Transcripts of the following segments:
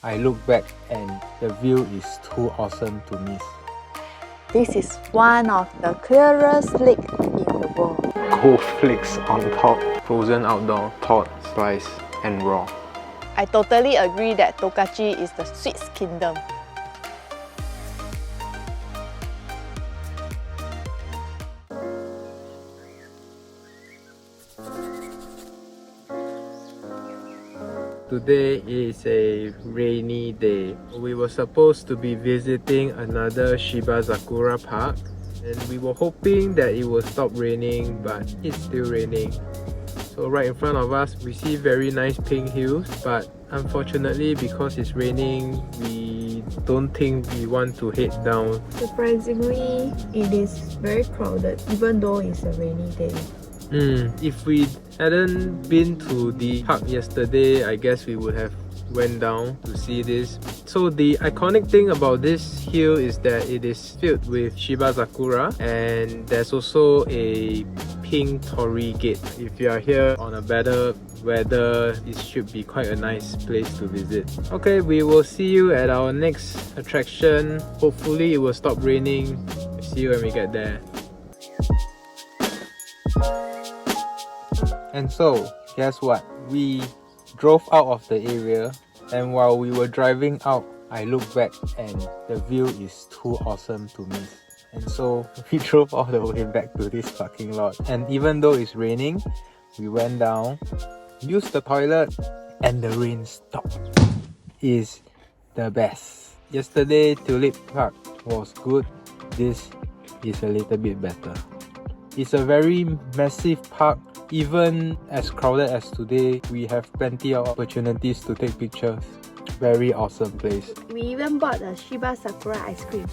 I look back and the view is too awesome to miss. This is one of the clearest lakes in the world. Cold flakes on top, frozen outdoor, thawed, sliced and raw. I totally agree that Tokachi is the sweets kingdom. Today is a rainy day. We were supposed to be visiting another Shibazakura park and we were hoping that it will stop raining, but it's still raining. So right in front of us we see very nice pink hills, but unfortunately because it's raining we don't think we want to head down. Surprisingly, it is very crowded even though it's a rainy day. If we hadn't been to the park yesterday, I guess we would have went down to see this. So the iconic thing about this hill is that it is filled with Shibazakura, and there's also a pink torii gate. If you are here on a better weather, it should be quite a nice place to visit. Okay, we will see you at our next attraction. Hopefully it will stop raining. See you when we get there. And so, guess what? We drove out of the area, and while we were driving out, I looked back and the view is too awesome to miss. And so we drove all the way back to this parking lot. And even though it's raining, we went down, used the toilet, and the rain stopped. Is the best. Yesterday, Tulip Park was good. This is a little bit better. It's a very massive park. Even as crowded as today, we have plenty of opportunities to take pictures. Very awesome place. We even bought a Shibazakura ice cream,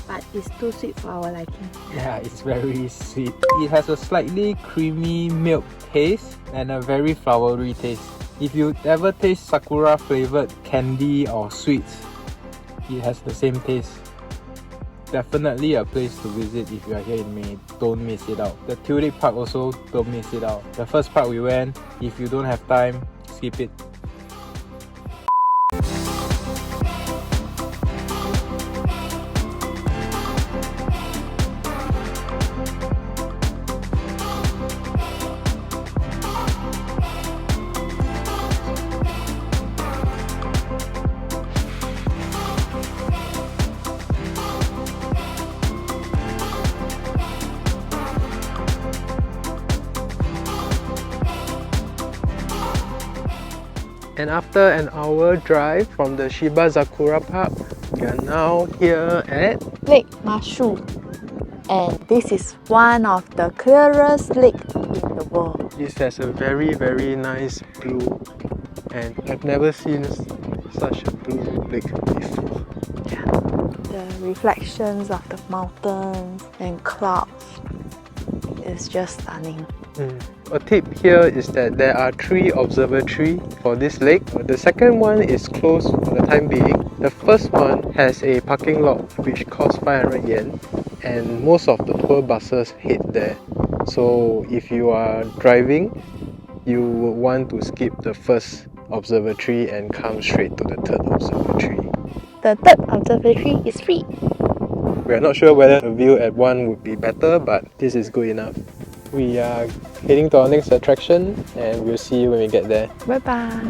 but it's too sweet for our liking. Yeah, it's very sweet. It has a slightly creamy milk taste and a very flowery taste. If you ever taste sakura flavored candy or sweets, it has the same taste. Definitely a place to visit if you are here in May. Don't miss it out. The Tulip Park also, don't miss it out. The first park we went, if you don't have time, skip it. And after an hour drive from the Shibazakura Park, we are now here at Lake Mashu. And this is one of the clearest lakes in the world. This has a very nice blue, and I've never seen such a blue lake before. The reflections of the mountains and clouds is just stunning. A tip here is that there are 3 observatories for this lake. The second one is closed for the time being. The first one has a parking lot which costs 500 yen, and most of the tour buses head there. So if you are driving, you would want to skip the first observatory and come straight to the third observatory. The third observatory is free. We are not sure whether the view at one would be better, but this is good enough. We are heading to our next attraction and we'll see you when we get there. Bye bye.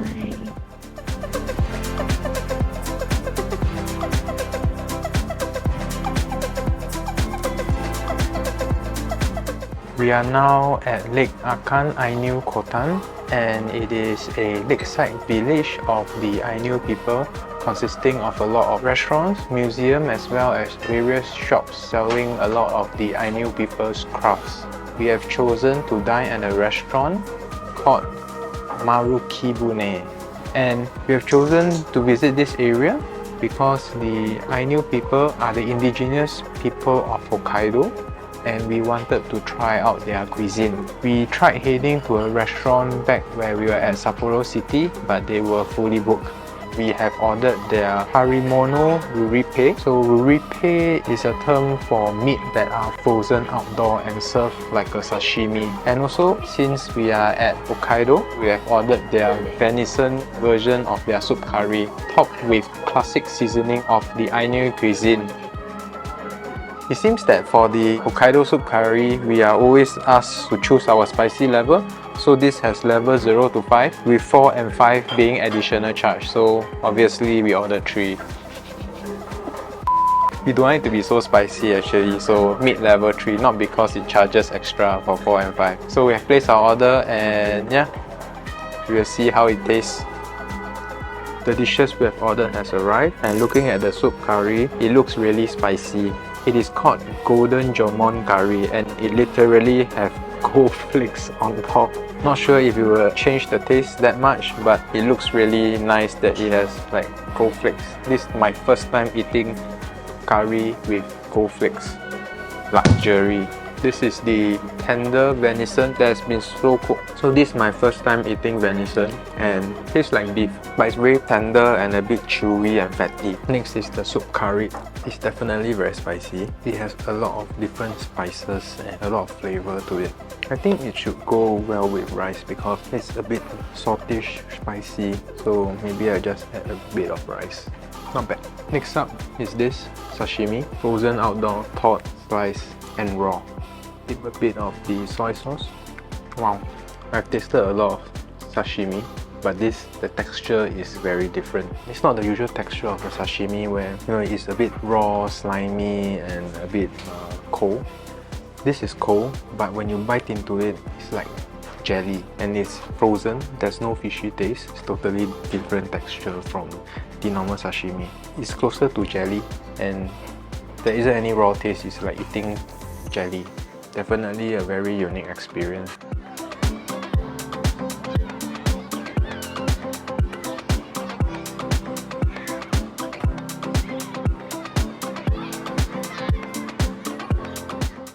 We are now at Lake Akan Ainu Kotan, and it is a lakeside village of the Ainu people, consisting of a lot of restaurants, museum, as well as various shops selling a lot of the Ainu people's crafts. We have chosen to dine at a restaurant called Marukibune, and we have chosen to visit this area because the Ainu people are the indigenous people of Hokkaido, and we wanted to try out their cuisine. We tried heading to a restaurant back where we were at Sapporo City, but they were fully booked. we have ordered their Harimono Ruripe. So Ruripe is a term for meat that are frozen outdoor and served like a sashimi. And also, since we are at Hokkaido, we have ordered their venison version of their soup curry, topped with classic seasoning of the Ainu cuisine. It seems that for the Hokkaido soup curry, we are always asked to choose our spicy level. So this has level 0 to 5, with 4 and 5 being additional charge. So obviously we ordered 3. We don't want it to be so spicy actually, so mid-level 3, not because it charges extra for 4 and 5. So we have placed our order and yeah, we will see how it tastes. The dishes we have ordered has arrived, and looking at the soup curry, it looks really spicy. It is called Golden Jomon Curry and it literally have gold flakes on top. Not sure if it will change the taste that much, but it looks really nice that it has like gold flakes. This is my first time eating curry with gold flakes. Luxury. This is the tender venison that has been slow cooked. So this is my first time eating venison and it tastes like beef, but it's very tender and a bit chewy and fatty. Next is the soup curry. It's definitely very spicy. It has a lot of different spices and a lot of flavor to it. I think it should go well with rice because it's a bit saltish, spicy, so maybe I just add a bit of rice. Not bad. Next up is this sashimi, frozen outdoor, thawed, sliced and raw. Dip a bit of the soy sauce. Wow, I've tasted a lot of sashimi, but the texture is very different. It's not the usual texture of a sashimi where it's a bit raw, slimy and a bit cold. This is cold, but when you bite into it, it's like jelly and it's frozen. There's no fishy taste. It's totally different texture from the normal sashimi. It's closer to jelly and there isn't any raw taste. It's like eating jelly. Definitely a very unique experience.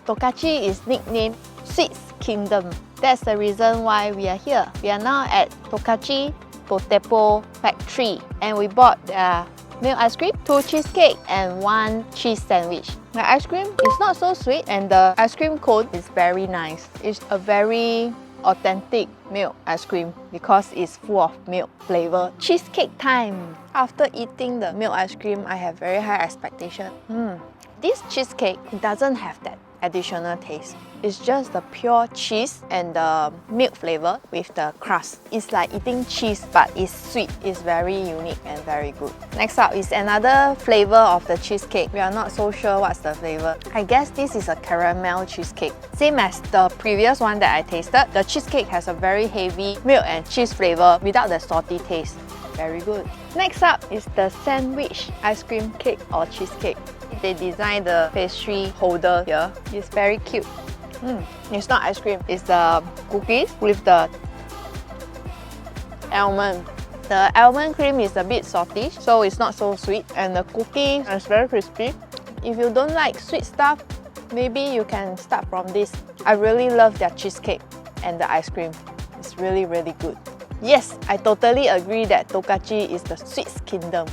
Tokachi is nicknamed Sweets Kingdom. That's the reason why we are here. We are now at Tokachi Potepo Factory and we bought their milk ice cream, 2 cheesecake and 1 cheese sandwich. The ice cream is not so sweet and the ice cream cone is very nice. It's a very authentic milk ice cream because it's full of milk flavor. Cheesecake time! After eating the milk ice cream, I have very high expectation. This cheesecake doesn't have that additional taste. It's just the pure cheese and the milk flavor with the crust. It's like eating cheese but it's sweet. It's very unique and very good. Next up is another flavor of the cheesecake. We are not so sure what's the flavor. I guess this is a caramel cheesecake. Same as the previous one that I tasted, the cheesecake has a very heavy milk and cheese flavor without the salty taste. Very good. Next up is the sandwich ice cream cake or cheesecake. They designed the pastry holder here. It's very cute. It's not ice cream, it's the cookies with the almond. The almond cream is a bit salty, so it's not so sweet, and the cookie is very crispy. If you don't like sweet stuff, maybe you can start from this. I really love their cheesecake and the ice cream. It's really, really good. Yes, I totally agree that Tokachi is the sweets kingdom.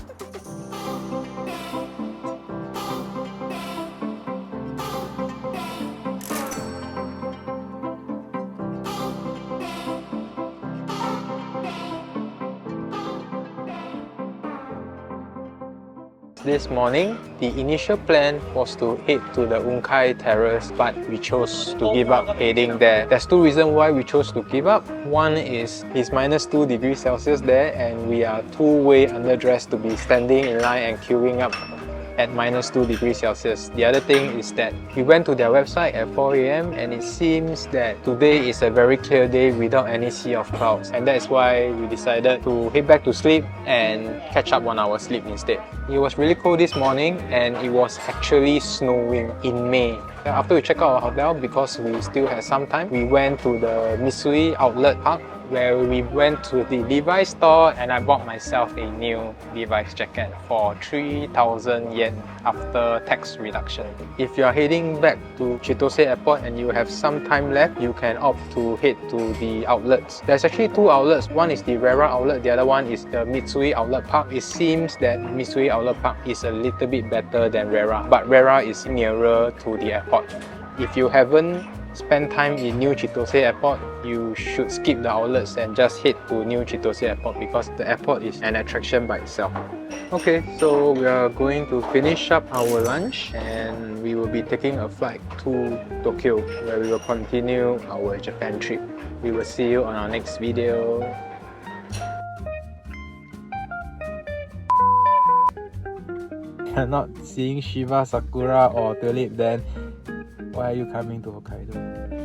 This morning, the initial plan was to head to the Unkai Terrace, but we chose to give up heading there. There's 2 reasons why we chose to give up. One is it's -2 degrees Celsius there and we are too way underdressed to be standing in line and queuing up at -2 degrees Celsius. The other thing is that we went to their website at 4 AM and it seems that today is a very clear day without any sea of clouds, and that is why we decided to head back to sleep and catch up on our sleep instead. It was really cold this morning and it was actually snowing in May. After we checked out our hotel, because we still had some time, we went to the Mitsui Outlet Park, where we went to the Levi's store and I bought myself a new Levi's jacket for 3,000 yen after tax reduction. If you are heading back to Chitose Airport and you have some time left, you can opt to head to the outlets. There's actually two outlets. One is the RERA outlet, the other one is the Mitsui Outlet Park. It seems that Mitsui Outlet Park is a little bit better than RERA, but RERA is nearer to the airport. If you haven't spent time in New Chitose Airport, you should skip the outlets and just head to New Chitose Airport because the airport is an attraction by itself. Okay, so we are going to finish up our lunch and we will be taking a flight to Tokyo where we will continue our Japan trip. We will see you on our next video. You're not seeing Shiba Sakura or tulip, then why are you coming to Hokkaido?